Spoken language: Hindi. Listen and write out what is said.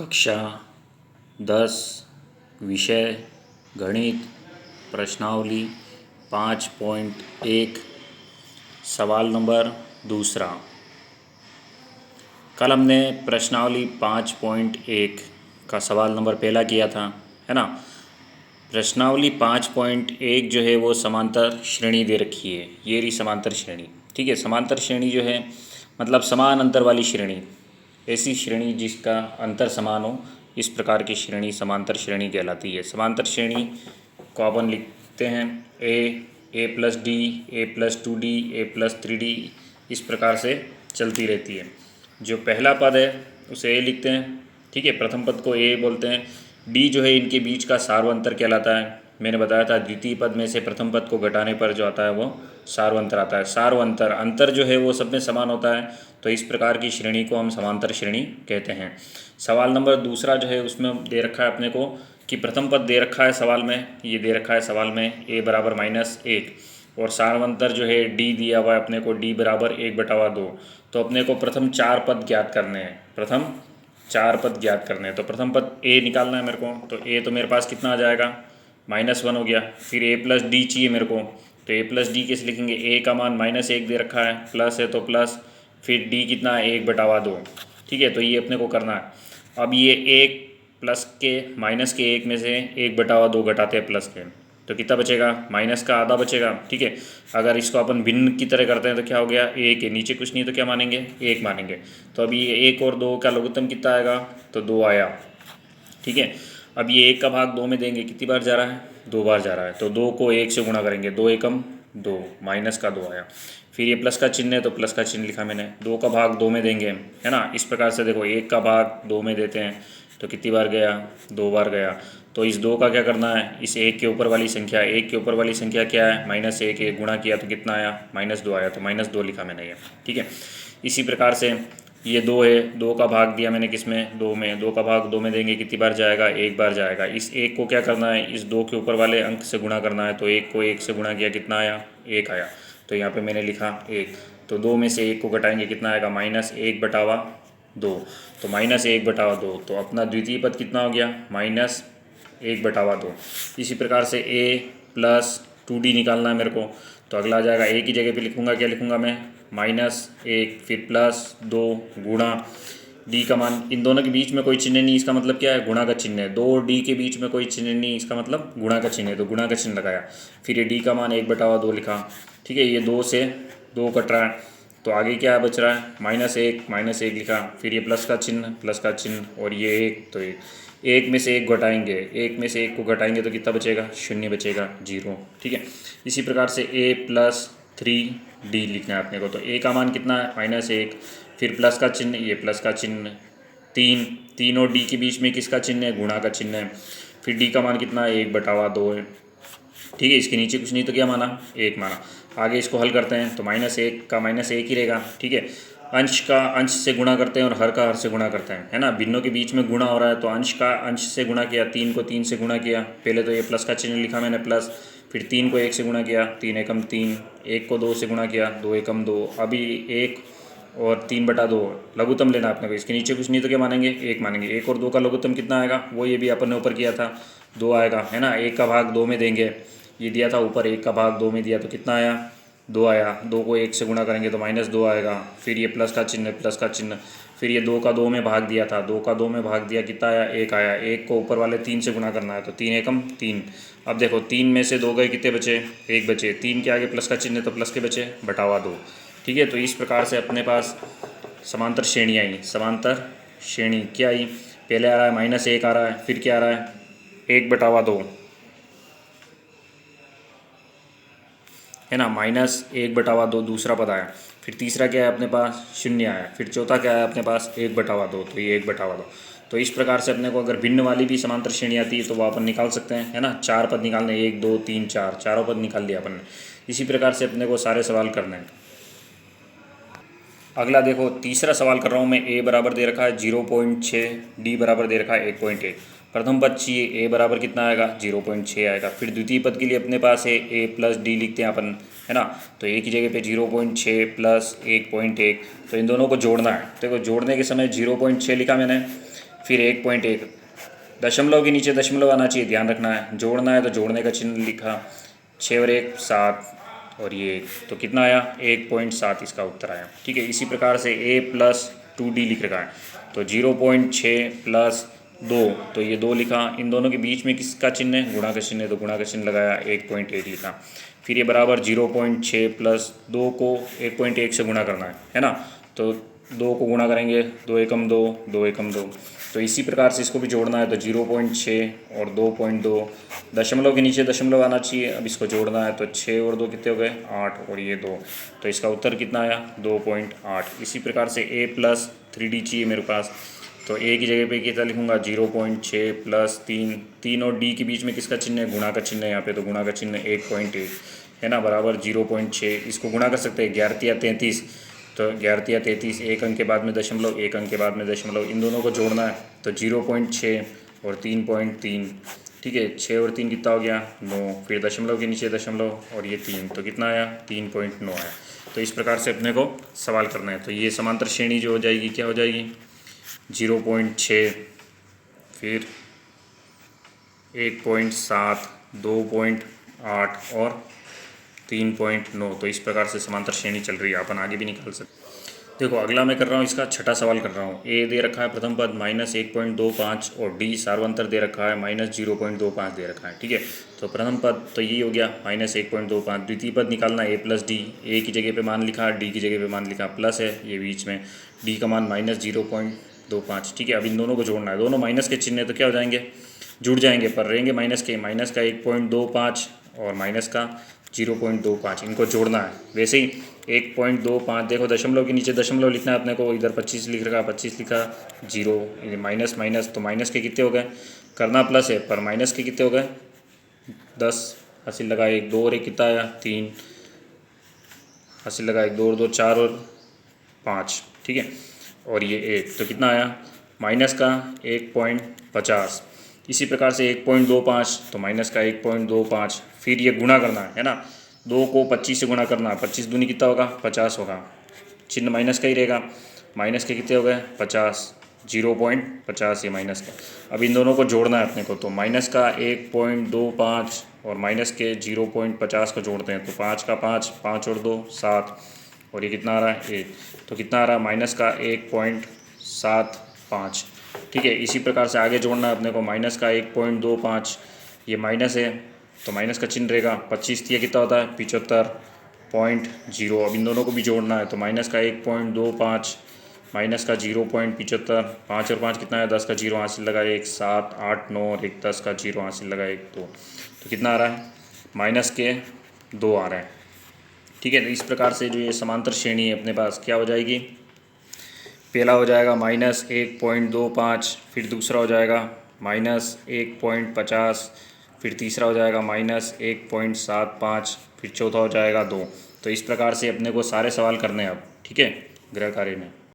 कक्षा 10 विषय गणित प्रश्नावली 5.1 सवाल नंबर दूसरा। कल हमने प्रश्नावली 5.1 का सवाल नंबर पहला किया था, है ना। प्रश्नावली 5.1 जो है वो समांतर श्रेणी दे रखी है। ये रही समांतर श्रेणी, ठीक है। समांतर श्रेणी जो है मतलब समान अंतर वाली श्रेणी, ऐसी श्रेणी जिसका अंतर समान हो, इस प्रकार की श्रेणी समांतर श्रेणी कहलाती है। समांतर श्रेणी को अपन लिखते हैं ए प्लस डी, ए प्लस 2d, ए प्लस 3d, इस प्रकार से चलती रहती है। जो पहला पद है उसे ए लिखते हैं, ठीक है। प्रथम पद को ए बोलते हैं। डी जो है इनके बीच का सार्वंतर कहलाता है। मैंने बताया था द्वितीय पद में से प्रथम पद को घटाने पर जो आता है वो सार्वंतर आता है। सार्वंतर अंतर जो है वो सब में समान होता है, तो इस प्रकार की श्रेणी को हम समांतर श्रेणी कहते हैं। सवाल नंबर दूसरा जो है उसमें दे रखा है अपने को कि प्रथम पद दे रखा है सवाल में, ये दे रखा है सवाल में a बराबर -1 और सार्वंतर जो है d दिया हुआ है अपने को d बराबर 1/2। तो अपने को प्रथम 4 पद ज्ञात करने हैं, प्रथम 4 पद ज्ञात करने हैं। तो प्रथम पद a निकालना है मेरे को, तो a तो मेरे पास कितना आ जाएगा -1 हो गया। फिर a प्लस डी चाहिए मेरे को, तो a प्लस डी कैसे लिखेंगे, a का मान -1 दे रखा है, प्लस है तो प्लस, फिर d कितना है 1/2, ठीक है। तो ये अपने को करना है। अब ये 1 प्लस के माइनस के 1 में से 1/2 घटाते हैं प्लस के, तो कितना बचेगा, माइनस का आधा बचेगा, ठीक है। अगर इसको अपन भिन्न की तरह करते हैं तो क्या हो गया, 1 है, नीचे कुछ नहीं तो क्या मानेंगे, 1 मानेंगे। तो अभी ये 1 और 2 का लघुत्तम कितना आएगा, तो 2 आया, ठीक है। अब ये 1 का भाग 2 में देंगे, कितनी बार जा रहा है, 2 बार जा रहा है। तो 2 को 1 से गुणा करेंगे, 2 एकम 2, माइनस का 2 आया। फिर ये प्लस का चिन्ह है तो प्लस का चिन्ह लिखा मैंने। 2 का भाग 2 में देंगे, है ना। इस प्रकार से देखो 1 का भाग 2 में देते हैं तो कितनी बार गया, 2 बार गया। तो इस 2 का क्या करना है, इस 1 के ऊपर वाली संख्या, 1 के ऊपर वाली संख्या क्या है -1 है, गुणा किया तो कितना आया -2 आया, तो -2 लिखा मैंने ये, ठीक है। इसी प्रकार से ये 2 है, 2 का भाग दिया मैंने किस में, 2 में। 2 का भाग 2 में देंगे, कितनी बार जाएगा, 1 बार जाएगा। इस 1 को क्या करना है, इस 2 के ऊपर वाले अंक से गुणा करना है। तो 1 को 1 से गुणा किया, कितना आया, 1 आया। तो यहाँ पे मैंने लिखा 1। तो 2 में से 1 को घटाएंगे, कितना आएगा -1/2। तो -1/2, तो अपना द्वितीय पद कितना हो गया, -1/2। इसी प्रकार से a प्लस 2d निकालना है मेरे को, तो अगला आ जाएगा a की जगह पे लिखूँगा, क्या लिखूँगा मैं, -1 फिर +2 गुणा d का मान, इन दोनों के बीच में कोई चिन्ह नहीं, इसका मतलब क्या है, गुणा का चिन्ह है। 2 और d के बीच में कोई चिन्ह नहीं, इसका मतलब गुणा का चिन्ह है, तो गुणा का चिन्ह लगाया। फिर ये d का मान 1/2 लिखा, ठीक है। ये 2 से 2 कट रहा है, तो आगे क्या बच रहा है, -1 लिखा। फिर ये प्लस का चिन्ह और ये 1, तो 1 में से 1 घटाएंगे, 1 में से 1 को घटाएंगे तो कितना बचेगा, 0 बचेगा, 0, ठीक है। इसी प्रकार से a प्लस 3d लिखना है अपने को। तो a का मान कितना है, -1, फिर प्लस का चिन्ह, ये प्लस का चिन्ह, 3 और d के बीच में किसका चिन्ह है, गुणा का चिन्ह है। फिर d का मान कितना है, 1/2 है, ठीक है। इसके नीचे कुछ नहीं तो क्या माना, 1 माना। आगे इसको हल करते हैं तो -1 का -1 ही रहेगा, ठीक है। अंश का अंश से गुणा करते हैं और हर का हर से गुणा करते हैं, है ना। भिन्नों के बीच में गुणा हो रहा है तो अंश का अंश से गुणा किया, 3 को 3 से गुणा किया। पहले तो ये प्लस का चिन्ह लिखा मैंने प्लस, फिर 3 को 1 से गुणा किया, 3 एकम 3, 1 को 2 से गुणा किया, 2 एकम 2। अभी 1 और 3/2 लघुत्तम लेना अपने को, इसके नीचे कुछ नहीं तो क्या मानेंगे, 1 मानेंगे। 1 और 2 का लघुत्तम कितना आएगा, वो ये भी अपन ने ऊपर किया था, 2 आएगा, है ना। 1 का भाग 2 में देंगे, ये दिया था ऊपर, 1 का भाग 2 में दिया तो कितना आया, 2 आया। 2 को 1 से गुणा करेंगे तो -2 आएगा। फिर ये प्लस का चिन्ह, फिर ये 2 का 2 में भाग दिया था, 2 का 2 में भाग दिया, कितना आया, 1 आया। 1 को ऊपर वाले 3 से गुणा करना है, तो 3 एकम 3। अब देखो 3 में से 2 गए, कितने बचे, 1 बचे। 3 के आगे प्लस का चिन्ह तो प्लस के बचे /2, ठीक है। तो इस प्रकार से अपने पास समांतर श्रेणी आई। समांतर श्रेणी क्या आई, पहले आ रहा है -1 आ रहा है, फिर क्या आ रहा है 1/2, है ना। -1/2 दूसरा पद आया। फिर तीसरा क्या है अपने पास, 0 आया। फिर चौथा क्या है अपने पास, 1/2, तो ये 1/2। तो इस प्रकार से अपने को अगर भिन्न वाली भी समांतर श्रेणी आती है तो वो अपन निकाल सकते हैं, है ना। 4 पद निकालने, 1 2 3 4, चारों पद निकाल लिया अपन ने। इसी प्रकार से अपने को सारे सवाल करने हैं। अगला देखो तीसरा सवाल कर रहा हूँ मैं। a बराबर दे रखा है 0.6, d बराबर दे रखा है 1.1। प्रथम पद चाहिए, a बराबर कितना आएगा, 0.6 आएगा। फिर द्वितीय पद के लिए अपने पास है a प्लस d लिखते हैं अपन, है ना। तो a की जगह पे 0.6 प्लस 1.1, तो इन दोनों को जोड़ना है। देखो जोड़ने के समय 0.6 लिखा मैंने, फिर 1.1 दशमलव के नीचे दशमलव आना चाहिए, ध्यान रखना है। जोड़ना है तो जोड़ने का चिन्ह लिखा, 6 और 1 7 और ये 1, तो कितना आया 1.7 इसका उत्तर आया। ठीक है, इसी प्रकार से a+2d लिख रखा है, तो 0.6 + 2, तो ये 2 लिखा। इन दोनों के बीच में किसका चिन्ह है, गुणा का चिन्ह है, तो गुणा का चिन्ह लगाया, 1.1 लिखा। फिर ये बराबर 0.6 + 2 को 1.1 से गुणा करना है ना, तो 2 को गुणा करेंगे, 2 एकम 2, 2 एकम 2, तो इसी प्रकार से इसको भी जोड़ना है, तो 0.6 और 2.2, दशमलव के नीचे दशमलव आना चाहिए। अब इसको जोड़ना है, तो 6 और 2 कितने हो गए 8 और ये 2, तो इसका उत्तर कितना आया 2.8। इसी प्रकार से a+3d चाहिए मेरे पास, तो a की जगह पे कितना लिखूंगा 0.6 + 3 और d के बीच में किसका चिन्ह है, गुणा का चिन्ह है यहाँ पे, तो गुणा का चिन्ह 1.1 है ना, बराबर 0.6। इसको गुणा कर सकते हैं, 11 या 33, तो 11 या 33, एक अंक के बाद में दशमलव, एक अंक के बाद में दशमलव, इन दोनों को जोड़ना है, तो 0.6 और 3.3। ठीक है, 6 और 3 कितना हो गया 9, फिर दशमलव के नीचे दशमलव और ये 3, तो कितना आया 3.9 आया। तो इस प्रकार से अपने को सवाल करना है। तो ये समांतर श्रेणी जो हो जाएगी क्या हो जाएगी 0.6, फिर 1.7, 2.8 और 3.9, तो इस प्रकार से समांतर श्रेणी चल रही है। अपन आगे भी निकाल सकते। देखो अगला मैं कर रहा हूँ, इसका छठा सवाल कर रहा हूँ। ए दे रखा है प्रथम पद -1.25 और डी सार्वंतर दे रखा है -0.25 दे रखा है। ठीक है, तो प्रथम पद तो यही हो गया -1.25। द्वितीय पद निकालना a+d, ए की जगह पे मान लिखा, डी की जगह पे मान लिखा, प्लस है ये बीच में, डी का मान -0.25। ठीक है, अब इन दोनों को जोड़ना है, दोनों माइनस के चिन्ह तो क्या हो जाएंगे जुड़ जाएंगे, पर रहेंगे माइनस के, माइनस का 1.25 और माइनस का 0.25, इनको जोड़ना है। वैसे ही 1.25, देखो दशमलव के नीचे दशमलव लिखना है अपने को, इधर 25 लिख रखा, 25 लिखा, 0, माइनस माइनस, तो माइनस के कितने हो गए, करना प्लस है पर माइनस के कितने हो गए 10, हासिल लगा 1, 2 और 1 कितना आया 3, हासिल लगा 1, 2 और 2 4 और 5। ठीक है, और ये 1, तो कितना आया माइनस का 1.50। इसी प्रकार से 1.25, तो माइनस का 1.25, फिर ये गुणा करना है ना, 2 को 25 से गुणा करना, 25 दूनी कितना होगा 50 होगा, चिन्ह माइनस का ही रहेगा, माइनस के कितने हो गए 50, 0.50 ये माइनस का। अब इन दोनों को जोड़ना है अपने को, तो माइनस का 1.25 और माइनस के 0.50 को जोड़ते हैं, तो 5 का 5, 5 और 2 7, और ये कितना आ रहा है 1, तो कितना आ रहा है माइनस का 1.75। ठीक है, इसी प्रकार से आगे जोड़ना है अपने को, माइनस का 1.25, ये माइनस है तो माइनस का चिन्ह रहेगा, 25 ये कितना होता है 75.0। अब इन दोनों को भी जोड़ना है, तो माइनस का 1.25 माइनस का 0.75, 5 और 5 कितना है 10 का 0 हासिल लगा 1, 7 8 9 और 1 10 का 0 हासिल लगा 1 2, तो कितना आ रहा है माइनस के 2 आ रहा है। ठीक है, तो इस प्रकार से जो ये समांतर श्रेणी है अपने पास क्या हो जाएगी, पहला हो जाएगा -1.25, फिर दूसरा हो जाएगा -1.50, फिर तीसरा हो जाएगा -1.75, फिर चौथा हो जाएगा 2। तो इस प्रकार से अपने को सारे सवाल करने हैं अब। ठीक है, गृह कार्य में।